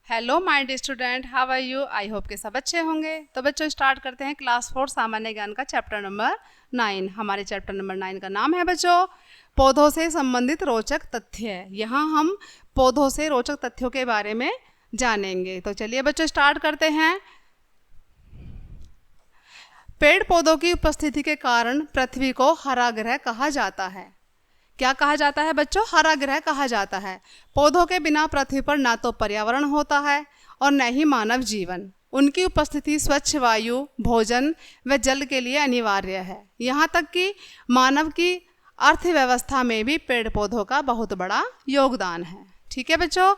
Hello my dear student, how are you? I hope के सब अच्छे होंगे। तो बच्चों स्टार्ट करते हैं क्लास 4 सामान्य ज्ञान का चैप्टर नंबर 9। हमारे चैप्टर नंबर 9 का नाम है बच्चों पौधों से संबंधित रोचक तथ्य। यहाँ हम पौधों से रोचक तथ्यों के बारे में जानेंगे। तो चलिए बच्चों स्टार्ट करते हैं। पेड़ पौधों की उपस्थिति के कारण पृथ्वी को हरा ग्रह कहा जाता है। क्या कहा जाता है बच्चों? हरा ग्रह कहा जाता है। पौधों के बिना पृथ्वी पर ना तो पर्यावरण होता है और न ही मानव जीवन। उनकी उपस्थिति स्वच्छ वायु, भोजन व जल के लिए अनिवार्य है। यहाँ तक कि मानव की अर्थव्यवस्था में भी पेड़ पौधों का बहुत बड़ा योगदान है। ठीक है बच्चों,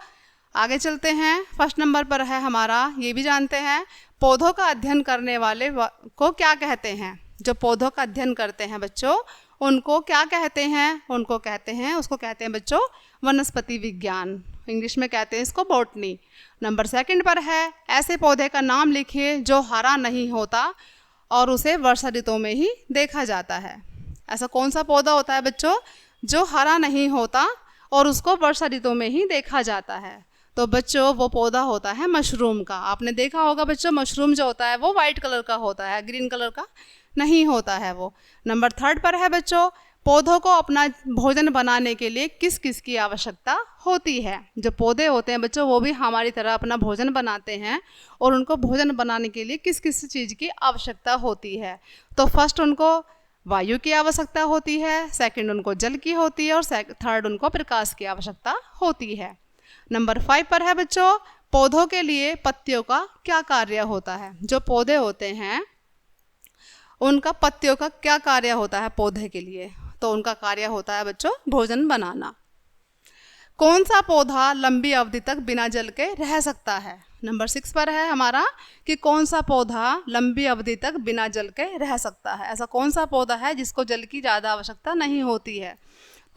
आगे चलते हैं। फर्स्ट नंबर पर है हमारा, ये भी जानते हैं पौधों का अध्ययन करने वाले को क्या कहते हैं। जो पौधों का अध्ययन करते हैं बच्चों उनको क्या कहते हैं? उसको कहते हैं बच्चों वनस्पति विज्ञान। इंग्लिश में कहते हैं इसको बॉटनी। नंबर 2 पर है, ऐसे पौधे का नाम लिखिए जो हरा नहीं होता और उसे वर्षा ऋतु में ही देखा जाता है। ऐसा कौन सा पौधा होता है बच्चों जो हरा नहीं होता और उसको वर्षा ऋतु में ही देखा जाता है? तो बच्चों वो पौधा होता है मशरूम का। आपने देखा होगा बच्चों मशरूम जो होता है वो वाइट कलर का होता है, ग्रीन कलर का नहीं होता है वो। नंबर 3 पर है बच्चों, पौधों को अपना भोजन बनाने के लिए किस किस की आवश्यकता होती है। जो पौधे होते हैं बच्चों वो भी हमारी तरह अपना भोजन बनाते हैं और उनको भोजन बनाने के लिए किस किस चीज़ की आवश्यकता होती है। तो फर्स्ट उनको वायु की आवश्यकता होती है, सेकंड उनको जल की होती है और थर्ड उनको प्रकाश की आवश्यकता होती है। नंबर 5 पर है बच्चों, पौधों के लिए पत्तियों का क्या कार्य होता है। जो पौधे होते हैं उनका पत्तियों का क्या कार्य होता है पौधे के लिए? तो उनका कार्य होता है बच्चों भोजन बनाना। कौन सा पौधा लंबी अवधि तक बिना जल के रह सकता है? नंबर 6 पर है हमारा कि कौन सा पौधा लंबी अवधि तक बिना जल के रह सकता है। ऐसा कौन सा पौधा है जिसको जल की ज़्यादा आवश्यकता नहीं होती है?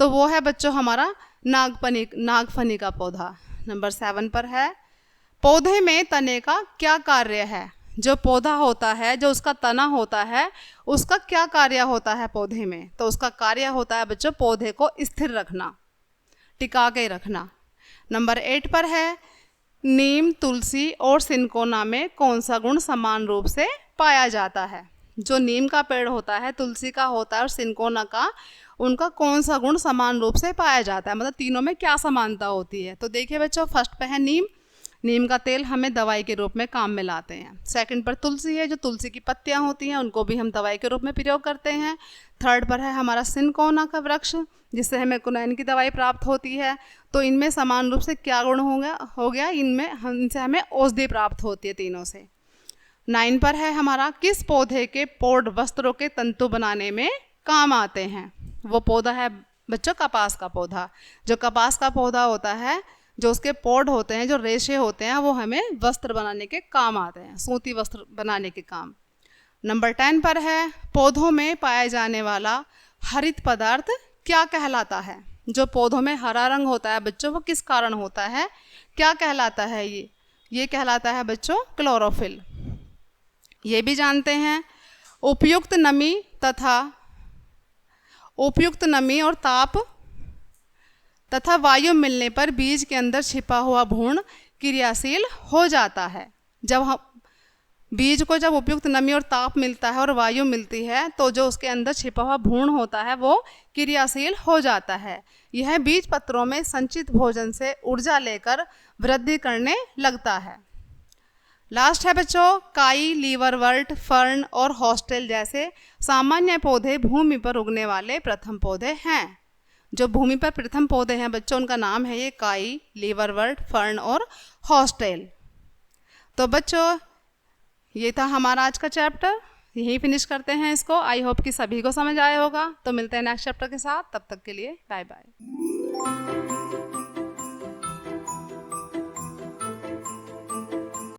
तो वो है बच्चों हमारा नागफनी का पौधा। नंबर 7 पर है, पौधे में तने का क्या कार्य है। जो पौधा होता है, जो उसका तना होता है, उसका क्या कार्य होता है पौधे में? तो उसका कार्य होता है बच्चों पौधे को स्थिर रखना, टिका के रखना। नंबर 8 पर है, नीम, तुलसी और सिनकोना में कौन सा गुण समान रूप से पाया जाता है। जो नीम का पेड़ होता है, तुलसी का होता है और सिनकोना का, उनका कौन सा गुण समान रूप से पाया जाता है, मतलब तीनों में क्या समानता होती है। तो देखिए बच्चों फर्स्ट पे है नीम। नीम का तेल हमें दवाई के रूप में काम में लाते हैं। सेकंड पर तुलसी है, जो तुलसी की पत्तियां होती हैं उनको भी हम दवाई के रूप में प्रयोग करते हैं। थर्ड पर है हमारा सिनकोना का वृक्ष, जिससे हमें कुनैन की दवाई प्राप्त होती है। तो इनमें समान रूप से क्या गुण हो गया इनसे हमें औषधि प्राप्त होती है तीनों से। 9 पर है हमारा, किस पौधे के पोड वस्त्रों के तंतु बनाने में काम आते हैं। वो पौधा है बच्चों कपास का पौधा। जो कपास का पौधा होता है, जो उसके पोड होते हैं, जो रेशे होते हैं, वो हमें वस्त्र बनाने के काम आते हैं, सूती वस्त्र बनाने के काम। नंबर 10 पर है, पौधों में पाया जाने वाला हरित पदार्थ क्या कहलाता है। जो पौधों में हरा रंग होता है बच्चों वो किस कारण होता है, क्या कहलाता है? ये कहलाता है बच्चों क्लोरोफिल। ये भी जानते हैं उपयुक्त नमी और ताप तथा वायु मिलने पर बीज के अंदर छिपा हुआ भ्रूण क्रियाशील हो जाता है। जब हम बीज को जब उपयुक्त नमी और ताप मिलता है और वायु मिलती है तो जो उसके अंदर छिपा हुआ भ्रूण होता है वो क्रियाशील हो जाता है। यह बीज पत्रों में संचित भोजन से ऊर्जा लेकर वृद्धि करने लगता है। लास्ट है बच्चों, काई, लीवरवर्ट, फर्न और हॉस्टेल जैसे सामान्य पौधे भूमि पर उगने वाले प्रथम पौधे हैं। जो भूमि पर प्रथम पौधे हैं बच्चों उनका नाम है ये काई, लीवरवर्ट, फर्न और हॉस्टेल। तो बच्चों ये था हमारा आज का चैप्टर, यहीं फिनिश करते हैं इसको। आई होप कि सभी को समझ आया होगा। तो मिलते हैं नेक्स्ट चैप्टर के साथ, तब तक के लिए बाय बाय।